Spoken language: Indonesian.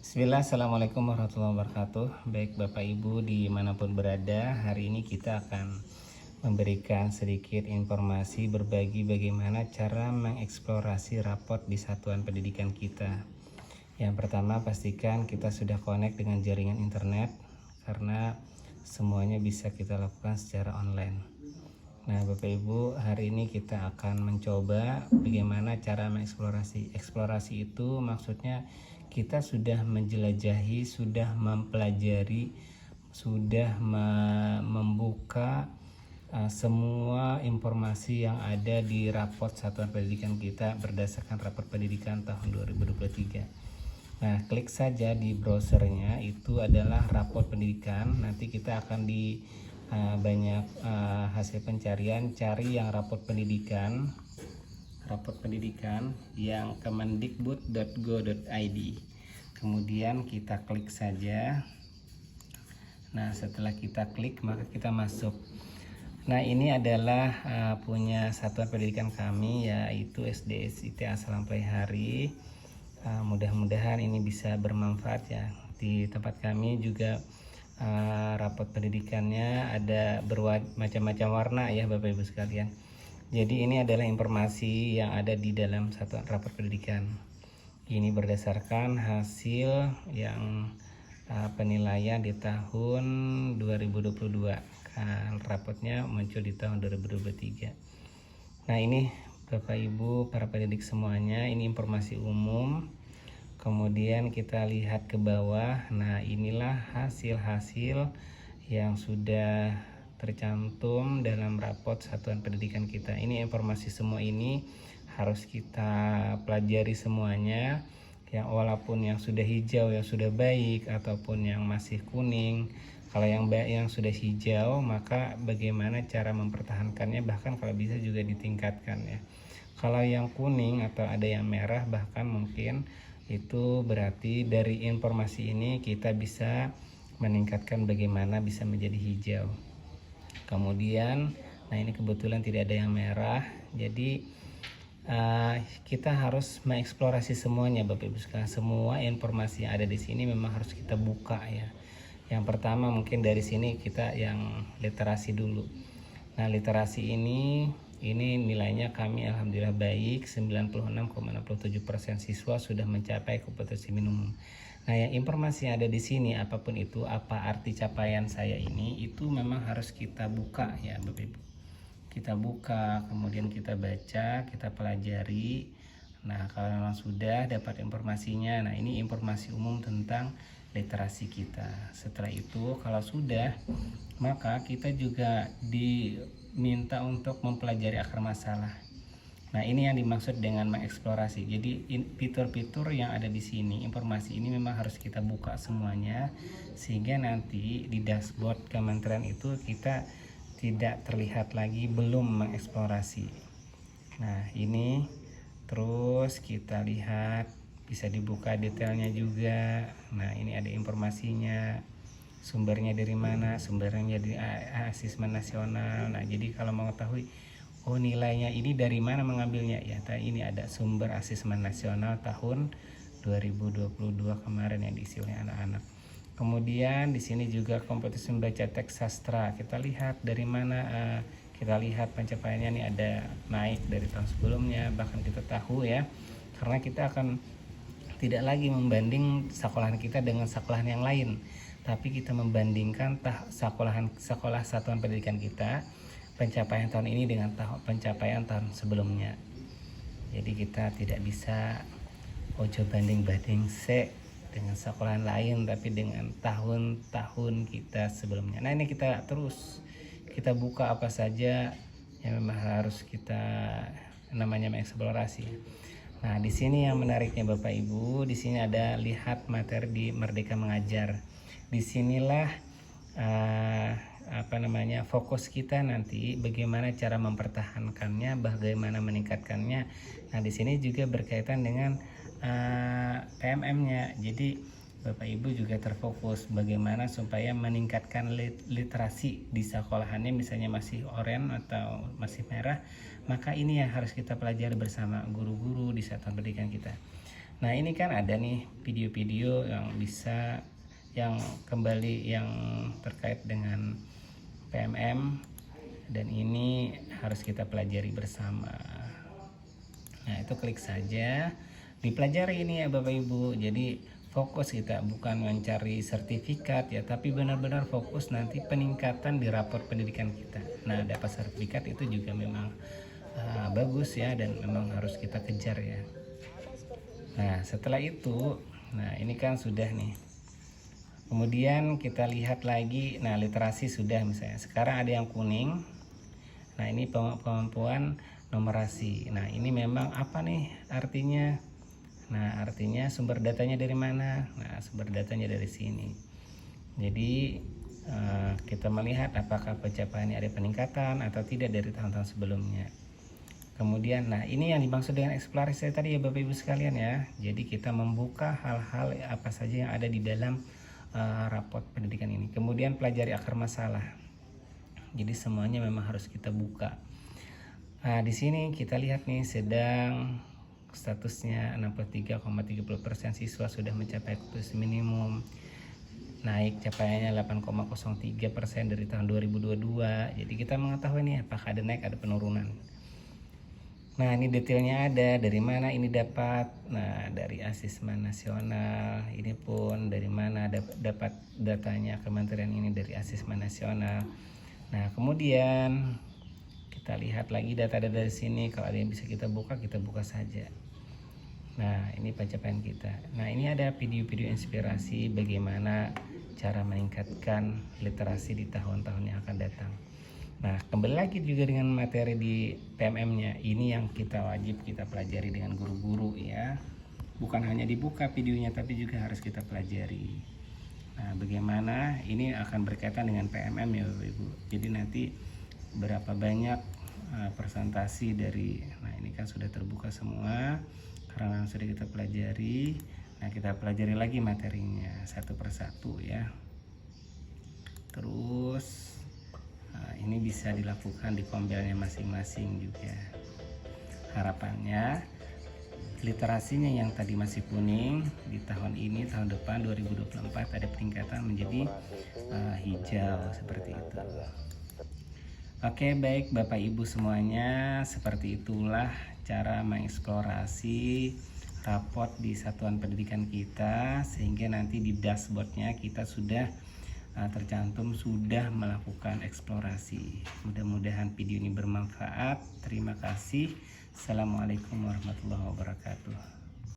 Bismillah, Assalamualaikum warahmatullahi wabarakatuh. Baik Bapak Ibu dimanapun berada, hari ini kita akan memberikan sedikit informasi berbagi bagaimana cara mengeksplorasi rapot di satuan pendidikan kita. Yang pertama, pastikan kita sudah connect dengan jaringan internet karena semuanya bisa kita lakukan secara online. Nah Bapak Ibu, hari ini kita akan mencoba bagaimana cara mengeksplorasi. Eksplorasi itu maksudnya kita sudah menjelajahi, sudah mempelajari, sudah membuka semua informasi yang ada di raport satuan pendidikan kita berdasarkan raport pendidikan tahun 2023. Nah, klik saja di browsernya, itu adalah raport pendidikan. Nanti kita akan di banyak hasil pencarian, cari yang raport pendidikan yang kemendikbud.go.id. Kemudian kita klik saja. Nah, setelah kita klik maka kita masuk. Nah, ini adalah punya satuan pendidikan kami, yaitu SD SITA Salamplay Hari. Mudah-mudahan ini bisa bermanfaat ya. Di tempat kami juga rapot pendidikannya ada bermacam-macam warna ya Bapak Ibu sekalian. Jadi ini adalah informasi yang ada di dalam satuan rapot pendidikan. Ini berdasarkan hasil yang penilaian di tahun 2022. Rapotnya muncul di tahun 2023. Nah, ini Bapak Ibu para pendidik semuanya, ini informasi umum. Kemudian kita lihat ke bawah. Nah, inilah hasil-hasil yang sudah tercantum dalam rapot satuan pendidikan kita. Ini informasi semua ini harus kita pelajari semuanya. Yang walaupun yang sudah hijau yang sudah baik ataupun yang masih kuning. Kalau yang sudah hijau, maka bagaimana cara mempertahankannya, bahkan kalau bisa juga ditingkatkan ya. Kalau yang kuning atau ada yang merah, bahkan mungkin itu berarti dari informasi ini kita bisa meningkatkan bagaimana bisa menjadi hijau. Kemudian, nah ini kebetulan tidak ada yang merah, jadi kita harus mengeksplorasi semuanya Bapak Ibu sekalian. Semua informasi yang ada di sini memang harus kita buka ya. Yang pertama mungkin dari sini kita yang literasi dulu. Nah, literasi ini nilainya kami alhamdulillah baik, 96,67% siswa sudah mencapai kompetensi minimum. Nah, yang informasi yang ada di sini apapun itu, apa arti capaian saya ini, itu memang harus kita buka ya Bapak Ibu. Kita buka, kemudian kita baca, kita pelajari. Nah, kalau memang sudah dapat informasinya, nah ini informasi umum tentang literasi kita. Setelah itu kalau sudah, maka kita juga diminta untuk mempelajari akar masalah. Nah, ini yang dimaksud dengan mengeksplorasi. Jadi fitur-fitur yang ada di sini, informasi ini memang harus kita buka semuanya, sehingga nanti di dashboard kementerian itu kita tidak terlihat lagi belum mengeksplorasi. Nah, ini terus kita lihat, bisa dibuka detailnya juga. Nah, ini ada informasinya, sumbernya dari mana, sumbernya dari asesmen nasional. Nah, jadi kalau mau mengetahui nilainya ini dari mana mengambilnya ya, ini ada sumber asesmen nasional tahun 2022 kemarin yang diisi oleh anak-anak. Kemudian di sini juga kompetisi membaca teks sastra. Kita lihat dari mana, kita lihat pencapaiannya nih, ada naik dari tahun sebelumnya, bahkan kita tahu ya, karena kita akan tidak lagi membanding sekolahan kita dengan sekolahan yang lain, tapi kita membandingkan sekolah satuan pendidikan kita pencapaian tahun ini dengan pencapaian tahun sebelumnya. Jadi kita tidak bisa ojo banding-banding dengan sekolahan lain, tapi dengan tahun-tahun kita sebelumnya. Nah, ini kita terus kita buka apa saja yang memang harus kita namanya mengeksplorasi. Nah, di sini yang menariknya Bapak Ibu, di sini ada lihat materi di Merdeka Mengajar. Disinilah fokus kita nanti, bagaimana cara mempertahankannya, bagaimana meningkatkannya. Nah, di sini juga berkaitan dengan PMM-nya. Jadi Bapak Ibu juga terfokus bagaimana supaya meningkatkan literasi di sekolahannya, misalnya masih oranye atau masih merah, maka ini yang harus kita pelajari bersama guru-guru di satuan pendidikan kita. Nah ini kan ada nih video-video yang bisa yang kembali yang terkait dengan PMM, dan ini harus kita pelajari bersama. Nah itu klik saja, dipelajari ini ya Bapak Ibu. Jadi fokus kita bukan mencari sertifikat ya, tapi benar-benar fokus nanti peningkatan di rapor pendidikan kita. Nah dapat sertifikat itu juga memang bagus ya, dan memang harus kita kejar ya. Nah setelah itu, nah ini kan sudah nih. Kemudian kita lihat lagi, nah literasi sudah misalnya. Sekarang ada yang kuning. Nah ini kemampuan numerasi. Nah ini memang apa nih artinya? Nah artinya sumber datanya dari mana? Nah sumber datanya dari sini. Jadi kita melihat apakah pencapaiannya ada peningkatan atau tidak dari tahun-tahun sebelumnya. Kemudian, nah ini yang dimaksud dengan eksplorasi tadi ya Bapak Ibu sekalian ya. Jadi kita membuka hal-hal apa saja yang ada di dalam raport pendidikan ini. Kemudian pelajari akar masalah. Jadi semuanya memang harus kita buka. Nah di sini kita lihat nih sedang statusnya 63,30% siswa sudah mencapai kompetensi minimum. Naik capaiannya 8,03% dari tahun 2022. Jadi kita mengetahui nih apakah ada naik ada penurunan. Nah ini detailnya ada, dari mana ini dapat. Nah dari Asesmen Nasional, ini pun dari mana dapat datanya kementerian ini dari Asesmen Nasional. Nah kemudian kita lihat lagi data dari sini, kalau ada yang bisa kita buka saja. Nah ini pencapaian kita. Nah ini ada video-video inspirasi bagaimana cara meningkatkan literasi di tahun-tahun yang akan datang. Nah kembali lagi juga dengan materi di PMM-nya, ini yang kita wajib kita pelajari dengan guru-guru ya. Bukan hanya dibuka videonya tapi juga harus kita pelajari. Nah bagaimana ini akan berkaitan dengan PMM ya Bapak Ibu. Jadi nanti berapa banyak presentasi dari, nah ini kan sudah terbuka semua karena sudah kita pelajari. Nah kita pelajari lagi materinya satu persatu ya. Terus ini bisa dilakukan di kombelnya masing-masing juga. Harapannya literasinya yang tadi masih kuning di tahun ini, tahun depan 2024 ada peningkatan menjadi hijau seperti itu. Oke baik Bapak Ibu semuanya, seperti itulah cara mengeksplorasi raport di satuan pendidikan kita, sehingga nanti di dashboardnya kita sudah tercantum sudah melakukan eksplorasi. Mudah-mudahan video ini bermanfaat. Terima kasih. Assalamualaikum warahmatullahi wabarakatuh.